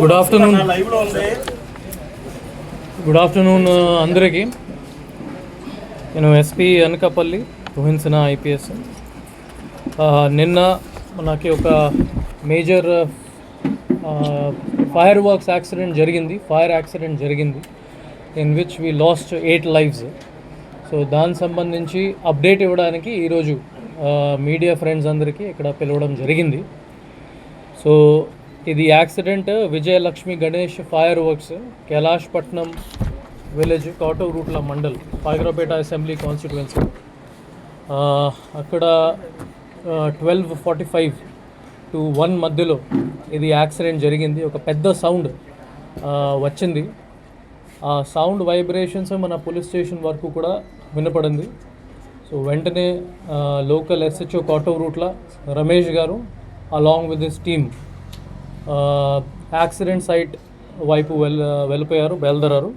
Good afternoon అందరికీ. నేను SP Anakapalli Rohin Sinha IPS. నిన్న మనకి ఒక మేజర్ ఫైర్ యాక్సిడెంట్ జరిగింది in which we last 8 lives. So దానికి సంబంధించి అప్డేట్ ఇవ్వడానికి ఈరోజు మీడియా ఫ్రెండ్స్ అందరికీ ఇక్కడ పిలవడం జరిగింది. సో ఇది accident Vijayalakshmi Ganesh fire works, Kailashpatnam village, Koturutla mandal, Payakaraopeta assembly constituency. అక్కడ 12:45 to 1 మధ్యలో ఇది యాక్సిడెంట్ జరిగింది. ఒక పెద్ద సౌండ్ వచ్చింది. ఆ సౌండ్ వైబ్రేషన్స్ మన పోలీస్ స్టేషన్ వరకు కూడా వినపడింది. సో వెంటనే local SHO Koturutla Ramesh garu along with this team accident site వైపు బయలుదేరారు.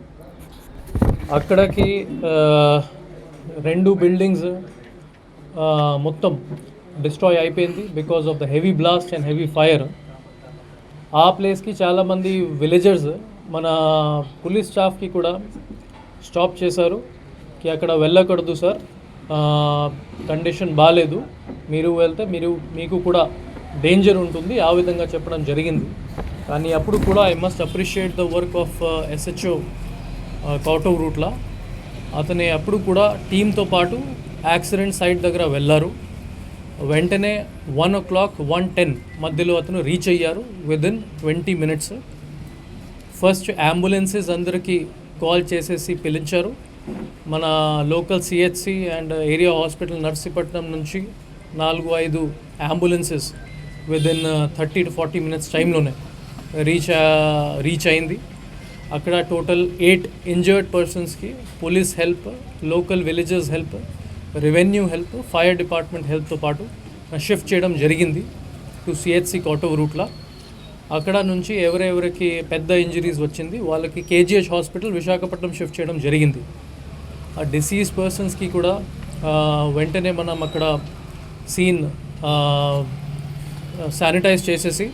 అక్కడికి 2 బిల్డింగ్స్ మొత్తం డిస్ట్రాయ్ అయిపోయింది because of the heavy blast and heavy fire. ఆ ప్లేస్కి చాలామంది విలేజర్స్ మన పోలీస్ స్టాఫ్కి కూడా స్టాప్ చేశారు కి అక్కడ వెళ్ళకూడదు సార్, కండిషన్ బాగాలేదు, మీరు వెళ్తే మీకు కూడా డేంజర్ ఉంటుంది, ఆ విధంగా చెప్పడం జరిగింది. కానీ అప్పుడు కూడా I must appreciate the work of SHO Koturutla. అతని అప్పుడు కూడా టీంతో పాటు యాక్సిడెంట్ సైట్ దగ్గర వెళ్ళారు. వెంటనే 1:10 మధ్యలో అతను రీచ్ అయ్యారు విదిన్ 20 minutes. ఫస్ట్ అంబులెన్సెస్ అందరికీ కాల్ చేసేసి పిలిచారు. మన local CHC and area hospital Narsipatnam నుంచి 4-5 అంబులెన్సెస్ విదిన్ 30 to 40 minutes టైంలోనే రీచ్ అయింది. అక్కడ టోటల్ 8 ఇంజర్డ్ పర్సన్స్కి police help, local villages help, revenue help, fire department హెల్ప్తో పాటు షిఫ్ట్ చేయడం జరిగింది టు సిహెచ్సి కోటూరుట్ల. అక్కడ నుంచి ఎవరెవరికి పెద్ద ఇంజరీస్ వచ్చింది వాళ్ళకి కేజీహెచ్ హాస్పిటల్ విశాఖపట్నం షిఫ్ట్ చేయడం జరిగింది. ఆ డిసీజ్ పర్సన్స్కి కూడా వెంటనే మనం అక్కడ సీన్ శానిటైజ్ చేసేసి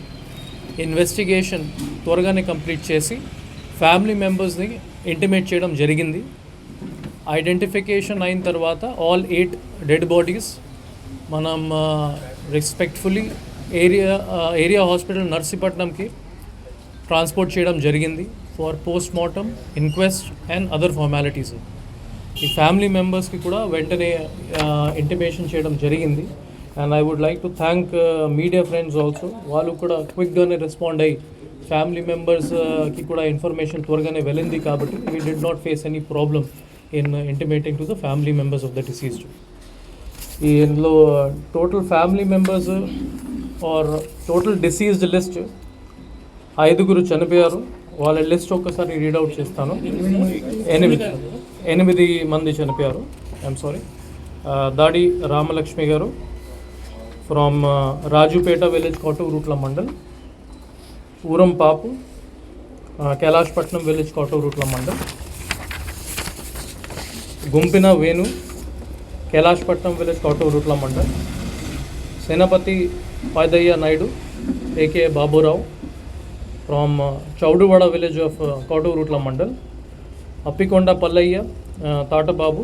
ఇన్వెస్టిగేషన్ త్వరగానే కంప్లీట్ చేసి ఫ్యామిలీ మెంబర్స్ని ఇంటిమేట్ చేయడం జరిగింది. ఐడెంటిఫికేషన్ అయిన తర్వాత ఆల్ 8 డెడ్ బాడీస్ మనం రెస్పెక్ట్ఫుల్లీ ఏరియా హాస్పిటల్ నర్సీపట్నంకి ట్రాన్స్పోర్ట్ చేయడం జరిగింది for post mortem, inquest and other formalities. ఈ ఫ్యామిలీ మెంబర్స్కి కూడా వెంటనే ఇంటిమేషన్ చేయడం జరిగింది. And I would like to thank media friends also. వాళ్ళు కూడా క్విక్గానే రెస్పాండ్ అయ్యి ఫ్యామిలీ మెంబర్స్కి కూడా ఇన్ఫర్మేషన్ త్వరగానే వెళ్ళింది కాబట్టి we did not face any problem in intimating to the family members of the deceased. ఇందులో total family members or total deceased list 5 చనిపోయారు. వాళ్ళ లిస్ట్ ఒక్కసారి రీడౌట్ చేస్తాను. 8 మంది చనిపోయారు. I'm sorry. దాడి రామలక్ష్మి గారు from Rajupeta village, Koturutla mandal. Ooram Papu, Kailashpatnam village, Koturutla mandal. Gumpina Venu, Kailashpatnam village, Koturutla mandal. Senapati Padayya Naidu AKA Baburao from Chowduvada village of Koturutla mandal. Appikonda Pallayya Tatababu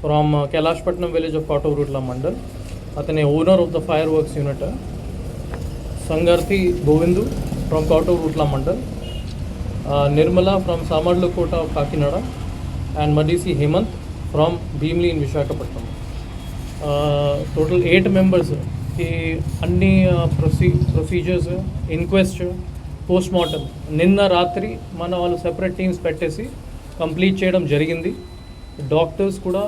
from Kailashpatnam village of Koturutla mandal. అతని owner of the fireworks unit. Sangarti Govindu from Koturutla mandal. Nirmala from Samarlakota of Kakinada. And Madisi Hemant from Bheemli in Visakhapatnam. Total 8 మెంబర్స్కి అన్ని ప్రొసీజర్స్, ఇన్క్వెస్ట్, పోస్ట్ మార్టం నిన్న రాత్రి మన వాళ్ళు సెపరేట్ టీమ్స్ పెట్టేసి complete చేయడం జరిగింది. డాక్టర్స్ కూడా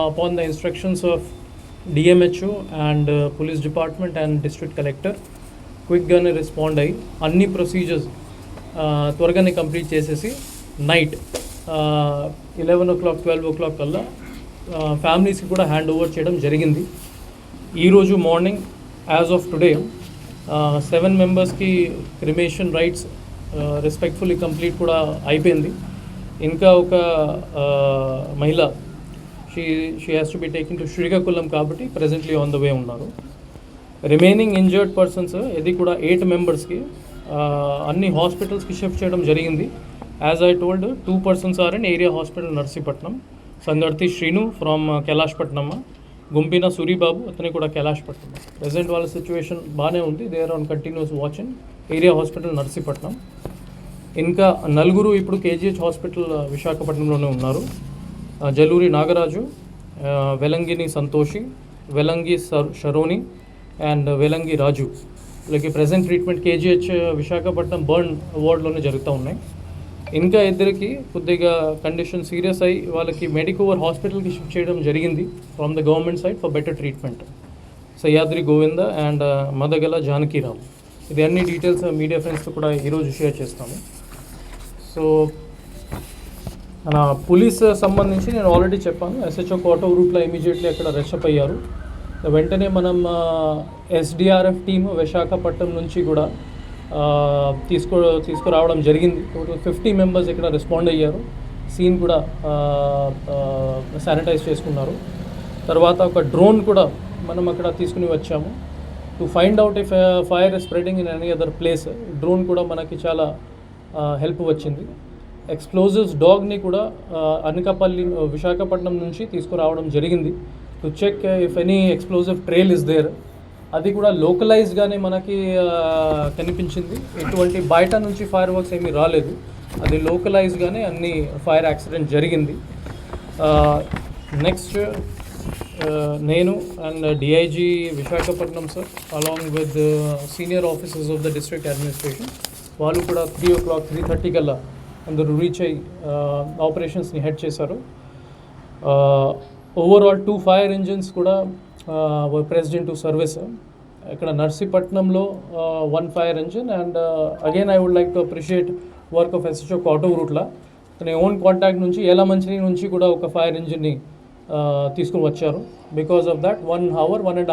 upon the instructions of DMHO and police department and district collector క్విక్గానే రెస్పాండ్ అయ్యి అన్ని ప్రొసీజర్స్ త్వరగానే కంప్లీట్ చేసేసి నైట్ 11 o'clock 12 o'clock కల్లా ఫ్యామిలీస్కి కూడా హ్యాండ్ ఓవర్ చేయడం జరిగింది. ఈరోజు మార్నింగ్ యాజ్ ఆఫ్ టుడే 7 మెంబర్స్కి క్రిమేషన్ రైట్స్ రెస్పెక్ట్ఫుల్లీ కంప్లీట్ కూడా అయిపోయింది. ఇంకా ఒక మహిళ she has to be taking to Srikakulam కాబట్టి ప్రెజెంట్లీ ఆన్ ద వే ఉన్నారు. రిమైనింగ్ ఇంజర్డ్ పర్సన్స్ ఇది కూడా 8 మెంబర్స్కి అన్ని హాస్పిటల్స్కి షిఫ్ట్ చేయడం జరిగింది. As I told 2 persons are in area hospital Narsipatnam. Sangarti Srinu from Kailashpatnam, Gumpina Suribabu అతని కూడా కైలాష్పట్నం. ప్రెసెంట్ వాళ్ళ సిచ్యువేషన్ బాగానే ఉంది. They are on continuous watch in area hospital Narsipatnam. ఇంకా 4 ఇప్పుడు కేజీహెచ్ హాస్పిటల్ విశాఖపట్నంలోనే ఉన్నారు. జలూరి నాగరాజు, వెలంగిని సంతోషి, వెలంగి షరోని అండ్ వెలంగి రాజు. వీళ్ళకి present treatment KGH Visakhapatnam burn వార్డ్లోనే జరుగుతూ ఉన్నాయి. ఇంకా ఇద్దరికి కొద్దిగా కండిషన్ సీరియస్ అయ్యి వాళ్ళకి మెడికోవర్ హాస్పిటల్కి షిఫ్ట్ చేయడం జరిగింది from the government side for better treatment. Sayyadri Govinda and Madagala Janakiram. ఇది అన్ని డీటెయిల్స్ మీడియా ఫ్రెండ్స్తో కూడా ఈరోజు షేర్ చేస్తాము. సో మన పోలీస్ సంబంధించి నేను ఆల్రెడీ చెప్పాను. ఎస్హెచ్ఓ కోటో రూట్లో ఇమీడియట్లీ అక్కడ రెస్టప్ అయ్యారు. వెంటనే మనం ఎస్డిఆర్ఎఫ్ టీమ్ విశాఖపట్నం నుంచి కూడా తీసుకురావడం జరిగింది. టోటల్ 50 members ఇక్కడ రెస్పాండ్ అయ్యారు. సీన్ కూడా శానిటైజ్ చేసుకున్నారు. తర్వాత ఒక డ్రోన్ కూడా మనం అక్కడ తీసుకుని వచ్చాము to find out if fire spreading in any other place. Drone కూడా మనకి చాలా హెల్ప్ వచ్చింది. ఎక్స్ప్లోజివ్స్ డాగ్ని కూడా అనకాపల్లి విశాఖపట్నం నుంచి తీసుకురావడం జరిగింది to check if any explosive trail is there. అది కూడా లోకలైజ్గానే మనకి కనిపించింది. ఎటువంటి బయట నుంచి ఫైర్ వర్క్స్ ఏమీ రాలేదు. అది లోకలైజ్గానే అన్ని ఫైర్ యాక్సిడెంట్ జరిగింది. నెక్స్ట్ నేను and DIG Visakhapatnam sir along with senior officers of the district administration వాళ్ళు కూడా 3 o'clock 3:30 కల్లా అందరూ రీచ్ అయ్యి ఆపరేషన్స్ని హెడ్ చేశారు. ఓవరాల్ 2 fire engines కూడా ప్రెస్డ్ ఇన్ టు సర్వీస్. ఇక్కడ నర్సీపట్నంలో 1 fire engine and again I would like to appreciate work of SHO Koturutla. తన ఓన్ కాంటాక్ట్ నుంచి ఏలమంచిలి నుంచి కూడా ఒక ఫైర్ ఇంజిన్ని తీసుకుని వచ్చారు. Because of that 1 hour 1.5